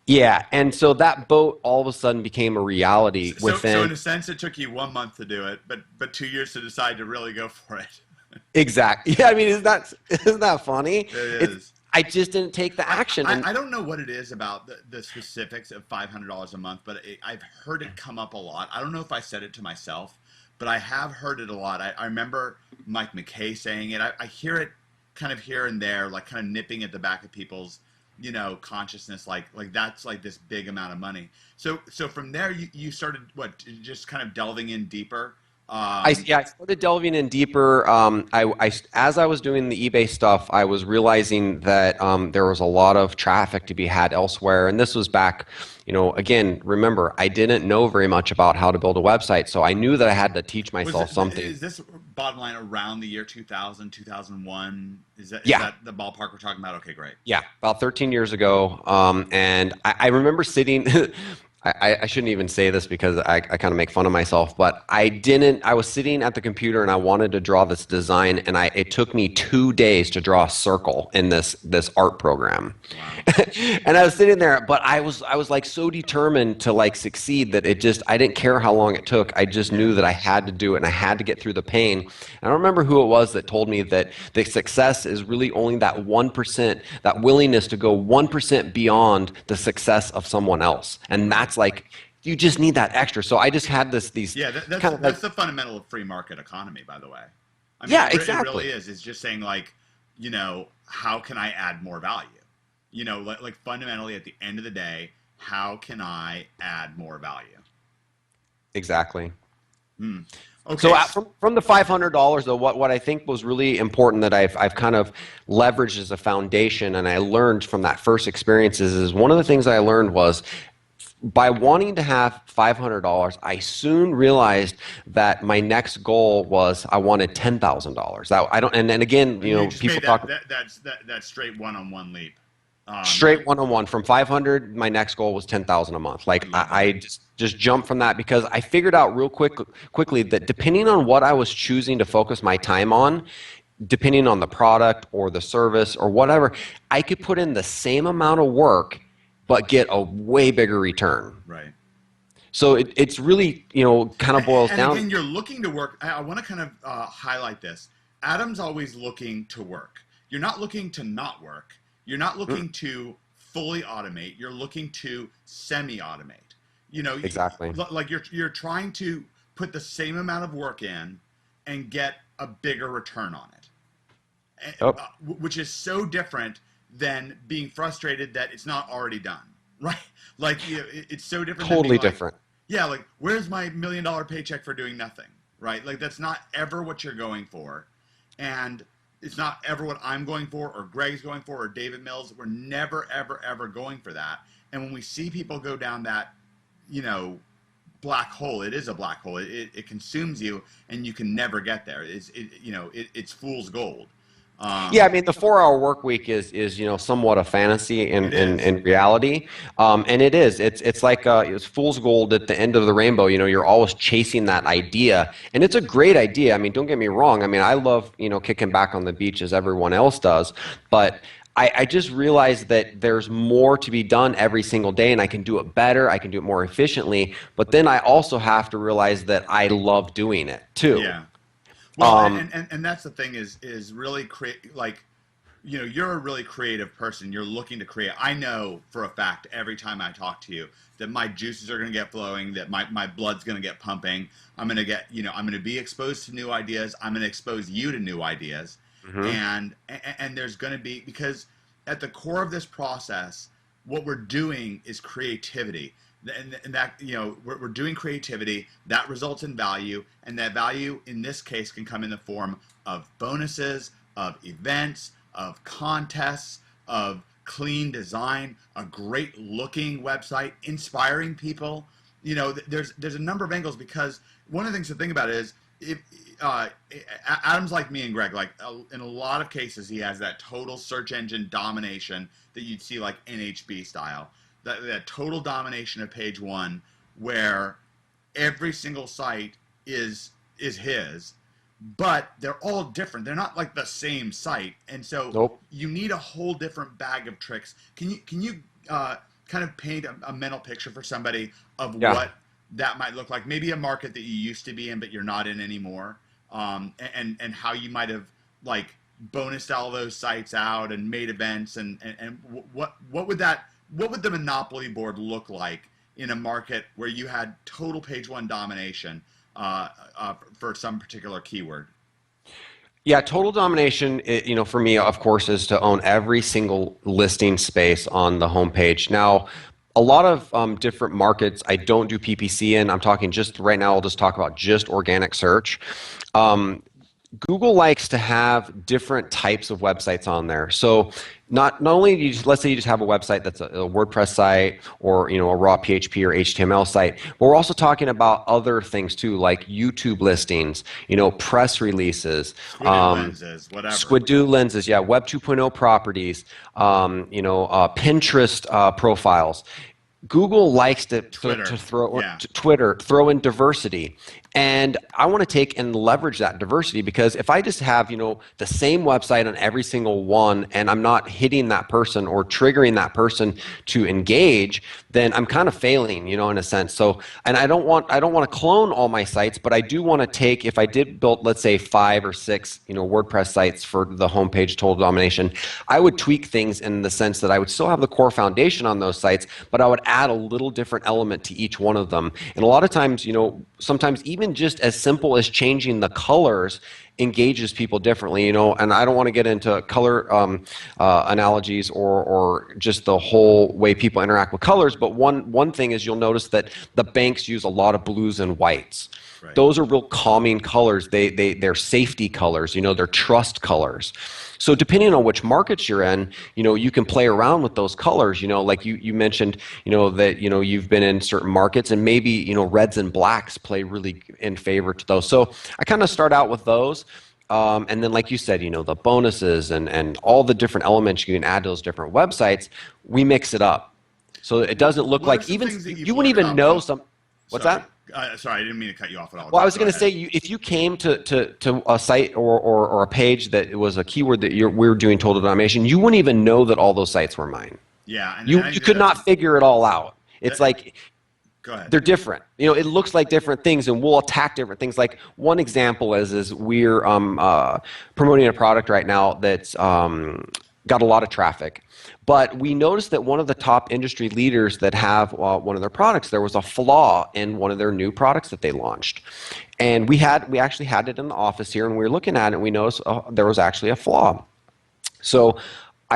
Yeah, and so that boat all of a sudden became a reality So within. in a sense, it took you 1 month to do it, but 2 years to decide to really go for it. Exactly. Yeah, I mean, isn't that funny? It It's is. I just didn't take the action, and I don't know what it is about the specifics of $500 a month, but I've heard it come up a lot. I don't know if I said it to myself, but I have heard it a lot. I remember Mike McKay saying it. I hear it kind of here and there, like kind of nipping at the back of people's, consciousness, like that's like this big amount of money. So from there, you started what, just kind of delving in deeper. Um, I started delving in deeper. As I was doing the eBay stuff, I was realizing that there was a lot of traffic to be had elsewhere. And this was back, again, remember, I didn't know very much about how to build a website. So I knew that I had to teach was myself it, something. is this bottom line around the year 2000, 2001? Is Yeah, that the ballpark we're talking about? Okay, great. yeah, about 13 years ago. And I remember sitting, I shouldn't even say this because I kind of make fun of myself, but I was sitting at the computer and I wanted to draw this design and it took me 2 days to draw a circle in this art program. Wow. And I was sitting there, but I was like so determined to like succeed that I didn't care how long it took. I just knew Yeah. that I had to do it and I had to get through the pain. And I don't remember who it was that told me that the success is really only that 1%, that willingness to go 1% beyond the success of someone else. And Right. that's like you just need that extra. So I just had these Yeah, kind of like, that's the fundamental of free market economy, by the way. I mean, yeah, it really exactly. is. It's just saying like, how can I add more value? Like fundamentally at the end of the day, how can I add more value? Exactly. Hmm. So Okay. from the $500 though, what I think was really important that I've kind of leveraged as a foundation, and I learned from that first experiences is one of the things I learned was by wanting to have $500, I soon realized that my next goal was I wanted $10,000. That I don't, and then again, You just people made that talk that straight one-on-one leap. straight one-on-one from 500. My next goal was 10,000 a month. I Like love I that. just jumped from that because I figured out quickly that depending on what I was choosing to focus my time on, depending on the product or the service or whatever, I could put in the same amount of work but get a way bigger return. Right. So it's really, kind of boils And down. again, you're looking to work. I want to kind of highlight this. Adam's always looking to work. You're not looking to not work. You're not Mm, looking to fully automate. You're looking to semi-automate. You know, exactly. like you're trying to put the same amount of work in and get a bigger return on it, Oh, which is so different than being frustrated that it's not already done, right? Like it's so different than being totally like, different. yeah, like where's my $1 million paycheck for doing nothing, right? Like that's not ever what you're going for, and it's not ever what I'm going for, or Greg's going for, or David Mills. We're never, ever, ever going for that. And when we see people go down that, you know, black hole, it is a black hole. It consumes you, and you can never get there. It's fool's gold. Yeah, I Um, mean the 4 hour work week is somewhat a fantasy it is. in reality, and it is. It's like it's fool's gold at the end of the rainbow. You're always chasing that idea, and it's a great idea. I mean, don't get me wrong. I mean, I love kicking back on the beach as everyone else does, but I just realized that there's more to be done every single day, and I can do it better. I can do it more efficiently, but then I also have to realize that I love doing it too. Yeah. Well, Um, and that's the thing is really create like, you're a really creative person. You're looking to create. I know for a fact every time I talk to you that my juices are going to get flowing, that my blood's going to get pumping. I'm going to be exposed to new ideas. I'm going to expose you to new ideas, mhm. and there's going to be, because at the core of this process, what we're doing is creativity. And that, we're doing creativity that results in value, and that value in this case can come in the form of bonuses, of events, of contests, of clean design, a great looking website, inspiring people. There's a number of angles, because one of the things to think about is, if uh, Adam's like me and Greg, like in a lot of cases, he has that total search engine domination that you'd see like NHB style, that total domination of page one, where every single site is his, but they're all different. They're not like the same site, and so Nope. you need a whole different bag of tricks. Can you kind of paint a mental picture for somebody of Yeah. what that might look like? Maybe a market that you used to be in but you're not in anymore, and how you might have like bonused all those sites out and made events, and what would the monopoly board look like in a market where you had total page one domination for some particular keyword? Yeah, total domination, for me, of course, is to own every single listing space on the homepage. Now, a lot of different markets I don't do PPC in. I'm talking just right now, I'll just talk about just organic search. Um, Google likes to have different types of websites on there. So not only do you just, let's say you just have a website that's a WordPress site or a raw PHP or HTML site, but we're also talking about other things too, like YouTube listings, press releases, Squid lenses, whatever. Squidoo lenses, yeah, Web 2.0 properties, Pinterest profiles. Google likes to Twitter, throw yeah. Twitter, throw in diversity. And I want to take and leverage that diversity because if I just have, the same website on every single one and I'm not hitting that person or triggering that person to engage, then I'm kind of failing, in a sense. So, and I don't want to clone all my sites, but I do want to take, if I did build, let's say 5 or 6, WordPress sites for the homepage total domination, I would tweak things in the sense that I would still have the core foundation on those sites, but I would add a little different element to each one of them. And a lot of times, sometimes even just as simple as changing the colors engages people differently, and I don't want to get into color analogies or just the whole way people interact with colors, but one thing is you'll notice that the banks use a lot of blues and whites. Right. Those are real calming colors. They're safety colors, they're trust colors. So depending on which markets you're in, you can play around with those colors, like you mentioned, that, you've been in certain markets and maybe, reds and blacks play really in favor to those. So I kind of start out with those. And then, like you said, the bonuses and all the different elements you can add to those different websites, we mix it up. So it doesn't look What are like some even, things that you've you wouldn't learned even about know both? some, what's Sorry, that? sorry, I didn't mean to cut you off at all. Well, I was Go going to ahead. say, if you came to a site or a page that was a keyword that we were doing total domination, you wouldn't even know that all those sites were mine. Yeah, and I You think that could not figure it all out. It's that, like go ahead. they're different. It looks like different things, and we'll attack different things. Like one example is we're promoting a product right now that's got a lot of traffic, but we noticed that one of the top industry leaders that have one of their products, there was a flaw in one of their new products that they launched, and we actually had it in the office here, and we were looking at it, and we noticed there was actually a flaw. So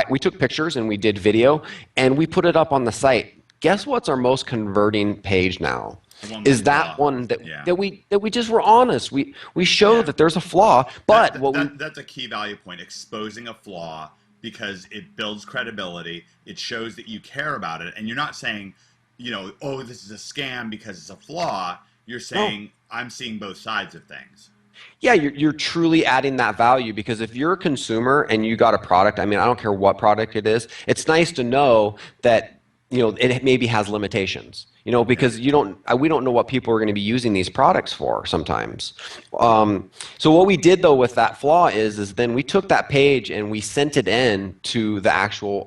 we took pictures and we did video and we put it up on the site. Guess what's our most converting page now? The one with Is the that flaw. one that Yeah. we just were honest. We showed Yeah. that there's a flaw, but what we That's a key value point, exposing a flaw, because it builds credibility. It shows that you care about it, and you're not saying, oh, this is a scam because it's a flaw. You're saying, I'm seeing both sides of things. yeah, you're truly adding that value because if you're a consumer and you got a product, I mean, I don't care what product it is, it's nice to know that, it maybe has limitations, Yeah. because we don't know what people are going to be using these products for sometimes. So what we did though with that flaw is then we took that page and we sent it in to the actual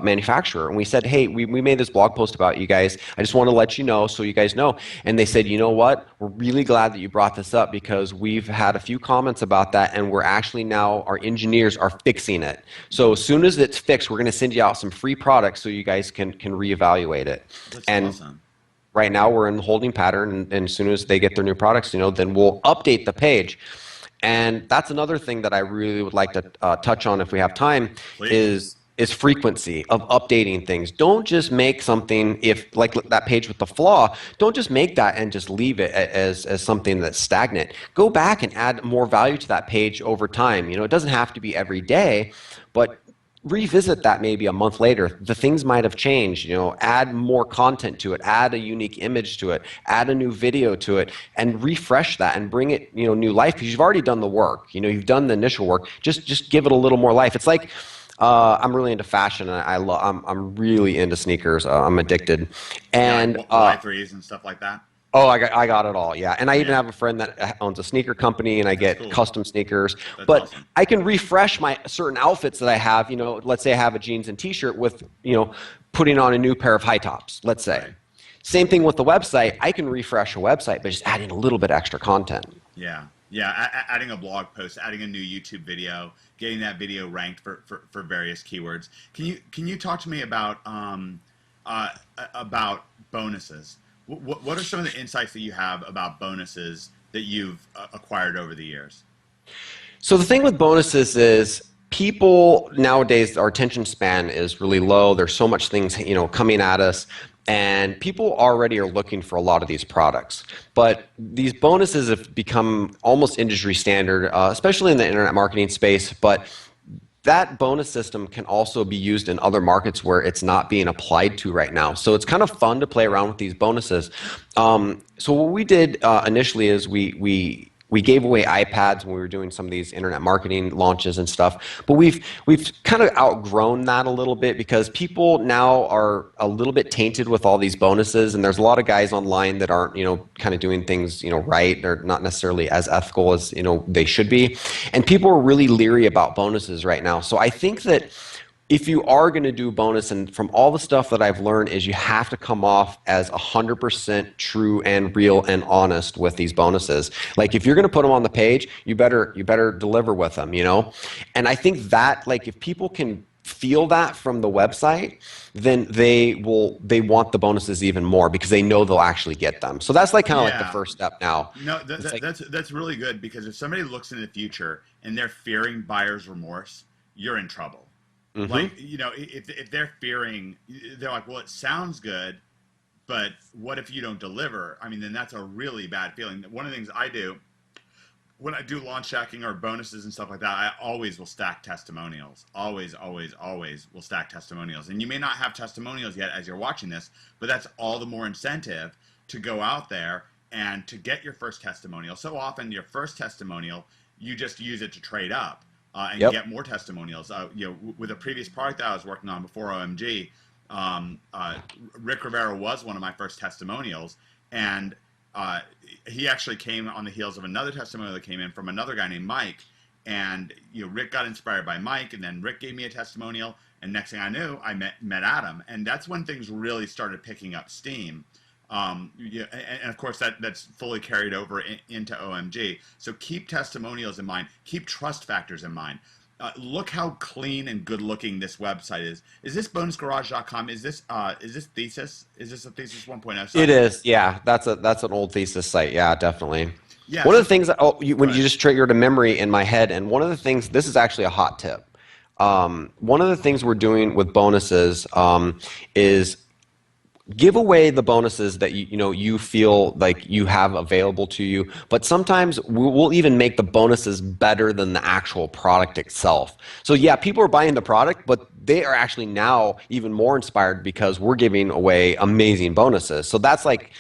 manufacturer and we said, hey, we made this blog post about you guys. I just want to let you know so you guys know. And they said, you know what? We're really glad that you brought this up because we've had a few comments about that and we're actually now, our engineers are fixing it. So as soon as it's fixed, we're going to send you out some free products so you guys can reevaluate it. That's And awesome. right now we're in the holding pattern and as soon as they get their new products, then we'll update the page. And that's another thing that I really would like to touch on if we have time Please. is frequency of updating things. Don't just make something, if like that page with the flaw, don't just make that and just leave it as something that's stagnant. Go back and add more value to that page over time. It doesn't have to be every day, but revisit that maybe a month later. The things might have changed, add more content to it, add a unique image to it, add a new video to it, and refresh that and bring it, new life because you've already done the work. You've done the initial work. Just give it a little more life. It's like I'm really into fashion and I'm really into sneakers. I'm addicted. And Y3s and stuff like that. Oh, I got it all. Yeah. And I even Yeah, have a friend that owns a sneaker company and I that's get cool. custom sneakers. That's But awesome. I can refresh my certain outfits that I have. You know, let's say I have a jeans and t-shirt with, you know, putting on a new pair of high tops, let's say. Right. Same thing with the website. I can refresh a website, but just adding a little bit extra content. Yeah, yeah. Adding a blog post, adding a new YouTube video, getting that video ranked for various keywords. Can you talk to me uh, about bonuses? What are some of the insights that you have about bonuses that you've acquired over the years? So the thing with bonuses is people nowadays, our attention span is really low. There's so much things, you know, coming at us, and people already are looking for a lot of these products. But these bonuses have become almost industry standard, especially in the internet marketing space. But that bonus system can also be used in other markets where it's not being applied to right now. So it's kind of fun to play around with these bonuses. So what we did initially is we gave away iPads when we were doing some of these internet marketing launches and stuff. But we've kind of outgrown that a little bit because people now are a little bit tainted with all these bonuses, and there's a lot of guys online that aren't, you know, kind of doing things, you know, right. They're not necessarily as ethical as, you know, they should be, and people are really leery about bonuses right now. So I think that if you are going to do bonus, and from all the stuff that I've learned, is you have to come off as 100% true and real and honest with these bonuses. Like if you're going to put them on the page, you better deliver with them, you know. And I think that, like, if people can feel that from the website, then they want the bonuses even more because they know they'll actually get them. So that's like kind of like the Yeah. first step now. No, It's like, that's really good because if somebody looks in the future and they're fearing buyer's remorse, you're in trouble. mm-hmm, Like, you know, if they're fearing, they're like, well, it sounds good, but what if you don't deliver? I mean, then that's a really bad feeling. One of the things I do when I do launch hacking or bonuses and stuff like that, I always will stack testimonials. Always, always, always will stack testimonials. And you may not have testimonials yet as you're watching this, but that's all the more incentive to go out there and to get your first testimonial. So often, your first testimonial, you just use it to trade up and yep. get more testimonials. You know, with a previous product that I was working on before OMG, um, uh, Rick Rivera was one of my first testimonials, and uh, he actually came on the heels of another testimonial that came in from another guy named Mike. And you know, Rick got inspired by Mike, and then Rick gave me a testimonial. And next thing I knew, I met Adam, and that's when things really started picking up steam. Yeah, and of course that's fully carried over into OMG. So keep testimonials in mind. Keep trust factors in mind. Look how clean and good looking this website is. Is this bonusgarage.com? Is this Thesis? Is this a Thesis 1.0 It site? is, yeah. That's an old thesis site, yeah, definitely. Yeah. One of So the things, go when you ahead. just triggered a memory in my head, and one of the things, this is actually a hot tip. One of the things we're doing with bonuses is give away the bonuses that you know you feel like you have available to you, but sometimes we'll even make the bonuses better than the actual product itself. So yeah, people are buying the product, but they are actually now even more inspired because we're giving away amazing bonuses. So that's like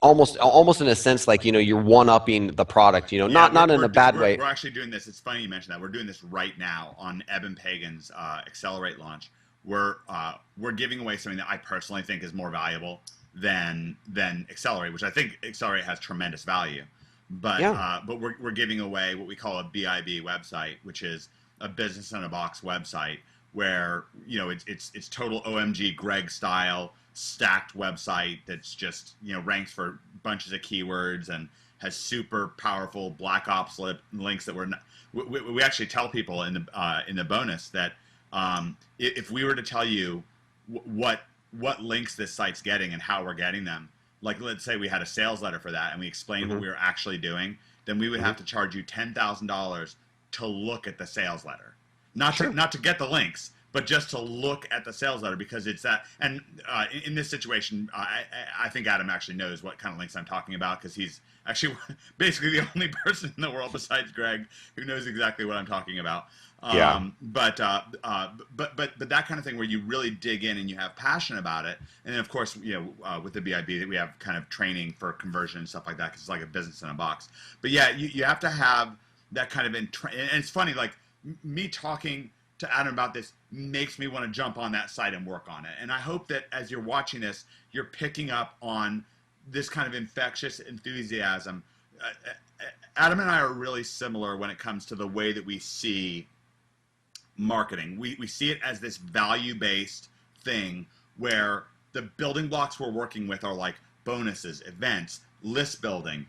almost in a sense, like, you know, you're one upping the product, you know, Yeah, not in a bad way. we're actually doing this. It's funny you mentioned that. We're doing this right now on Eben Pagan's Accelerate launch. We're giving away something that I personally think is more valuable than Accelerate, which I think Accelerate has tremendous value. Yeah. But we're giving away what we call a BIB website, which is a business in a box website where, you know, it's total OMG Greg style stacked website that's just, you know, ranks for bunches of keywords and has super powerful black ops links that we actually tell people in the bonus that if we were to tell you what links this site's getting and how we're getting them, like let's say we had a sales letter for that and we explained what Hmm. we were actually doing, then we would Hmm. have to charge you $10,000 to look at the sales letter, not to Sure. not to get the links, but just to look at the sales letter, because it's that. And in this situation, I think Adam actually knows what kind of links I'm talking about, because he's actually basically the only person in the world besides Greg who knows exactly what I'm talking about. Yeah. But that kind of thing where you really dig in and you have passion about it, and then of course, you know, with the BIB we have kind of training for conversion and stuff like that because it's like a business in a box. But yeah, you have to have that kind of and it's funny, like me talking to Adam about this makes me want to jump on that site and work on it. And I hope that as you're watching this, you're picking up on this kind of infectious enthusiasm. Adam and I are really similar when it comes to the way that we see marketing. We see it as this value-based thing where the building blocks we're working with are like bonuses, events, list building,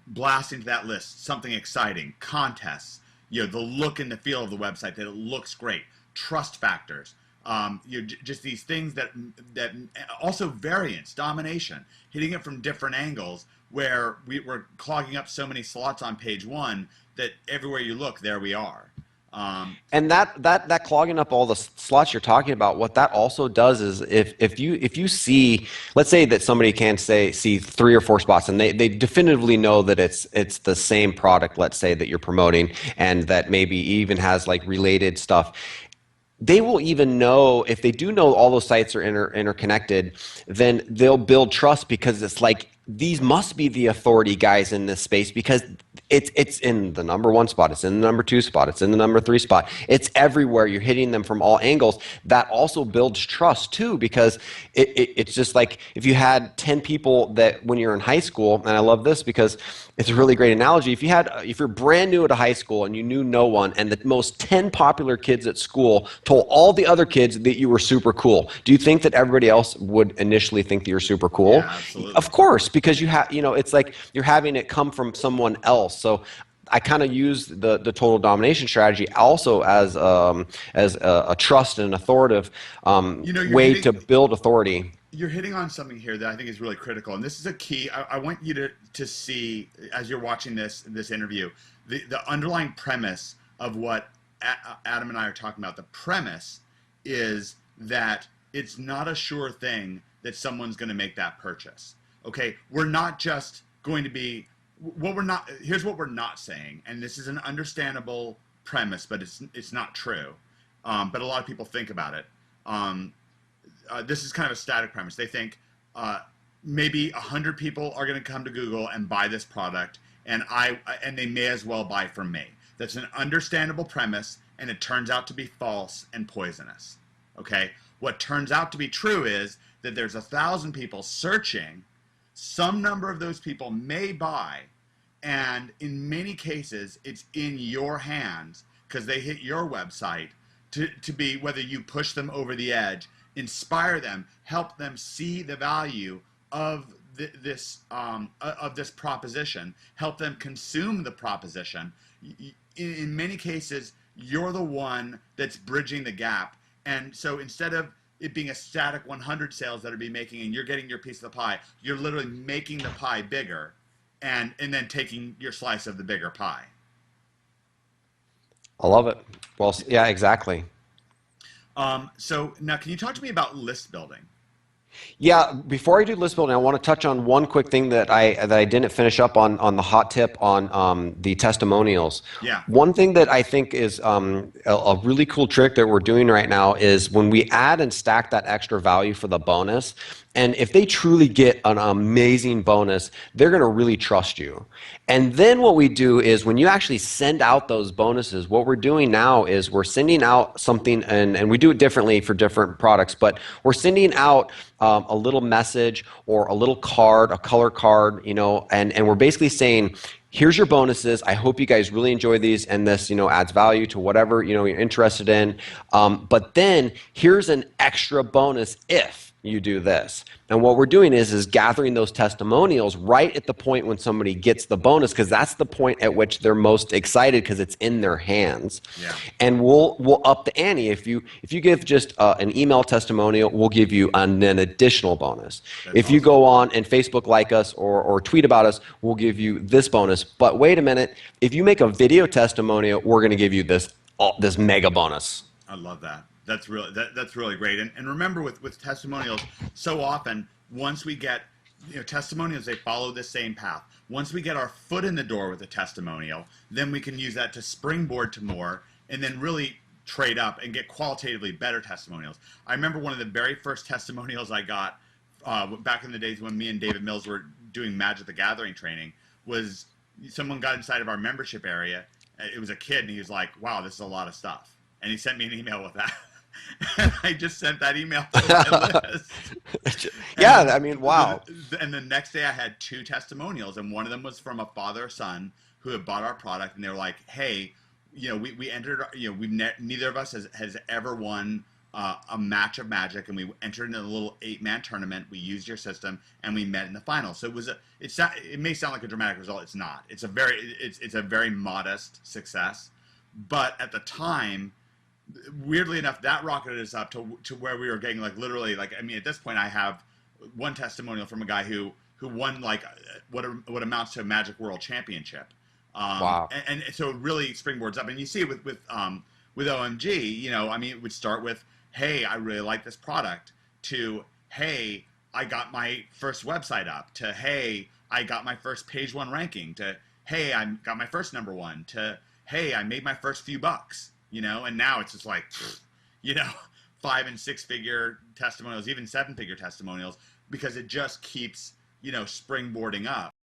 blasting to that list, something exciting, contests, the look and the feel of the website, that it looks great, trust factors, just these things that also variance, domination, hitting it from different angles where we're clogging up so many slots on page one that everywhere you look, there we are. And that clogging up all the slots you're talking about, what that also does is if you see, let's say that somebody can see 3 or 4 spots and they definitively know that it's the same product, let's say, that you're promoting, and that maybe even has like related stuff. They will even know, if they do know all those sites are interconnected, then they'll build trust, because it's like, these must be the authority guys in this space, because it's in the number 1 spot, it's in the number 2 spot, it's in the number 3 spot, it's everywhere. You're hitting them from all angles. That also builds trust too, because it's just like if you had 10 people that when you're in high school, and I love this because it's a really great analogy. If you're brand new at a high school and you knew no one, and the most 10 popular kids at school told all the other kids that you were super cool, do you think that everybody else would initially think that you're super cool? Yeah, absolutely. Of course, because it's like you're having it come from someone else. So I kind of use the total domination strategy also as a trust and an authoritative way to build authority. You're hitting on something here that I think is really critical, and this is a key. I want you to see, as you're watching this interview, the underlying premise of what Adam and I are talking about. The premise is that it's not a sure thing that someone's going to make that purchase. Okay, we're not just going to be here's what we're not saying, and this is an understandable premise, but it's not true. But a lot of people think about it. This is kind of a static premise. They think maybe 100 people are going to come to Google and buy this product, and they may as well buy from me. That's an understandable premise, and it turns out to be false and poisonous. Okay, what turns out to be true is that there's 1,000 people searching. Some number of those people may buy, and in many cases, it's in your hands, because they hit your website, to be, whether you push them over the edge, inspire them, help them see the value of this proposition, help them consume the proposition. In many cases, you're the one that's bridging the gap. And so instead of it being a static 100 sales that are be making and you're getting your piece of the pie, you're literally making the pie bigger and then taking your slice of the bigger pie. I love it. Well, yeah, exactly. So now, can you talk to me about list building? Yeah, before I do list building, I want to touch on one quick thing that I didn't finish up on the hot tip on the testimonials. Yeah. One thing that I think is a really cool trick that we're doing right now is when we add and stack that extra value for the bonus, and if they truly get an amazing bonus, they're going to really trust you. And then what we do is when you actually send out those bonuses, what we're doing now is we're sending out something, and we do it differently for different products, but we're sending out a little message or a little card, a color card, and we're basically saying, here's your bonuses. I hope you guys really enjoy these, and this, adds value to whatever, you're interested in. But then here's an extra bonus if you do this. And what we're doing is gathering those testimonials right at the point when somebody gets the bonus, because that's the point at which they're most excited, because it's in their hands. Yeah. And we'll up the ante. If you give just an email testimonial, we'll give you an additional bonus. That's if you awesome. go on and Facebook like us or tweet about us, we'll give you this bonus. But wait a minute, if you make a video testimonial, we're going to give you this mega bonus. I love that. That's really great. And remember, with testimonials, so often once we get testimonials, they follow the same path. Once we get our foot in the door with a testimonial, then we can use that to springboard to more, and then really trade up and get qualitatively better testimonials. I remember one of the very first testimonials I got back in the days when me and David Mills were doing Magic the Gathering training, was someone got inside of our membership area. It was a kid, and he was like, wow, this is a lot of stuff. And he sent me an email with that. And I just sent that email to my list. Yeah, And I mean, wow. the next day I had 2 testimonials, and one of them was from a father or son who had bought our product, and they were like, "Hey, we entered. Neither of us has ever won a match of Magic, and we entered in a little 8-man tournament. We used your system, and we met in the final. So it may sound like a dramatic result. It's not. It's a very modest success, but at the time, weirdly enough, that rocketed us up to where we were getting like literally like, I mean, at this point I have one testimonial from a guy who won like what amounts to a Magic World Championship. Wow. And so it really springboards up, and you see it with OMG, I mean, it would start with, hey, I really like this product, to, hey, I got my first website up, to, hey, I got my first page 1 ranking, to, hey, I got my first #1, to, hey, I made my first few bucks, and now it's just like, 5 and 6 figure testimonials, even 7 figure testimonials, because it just keeps, springboarding up.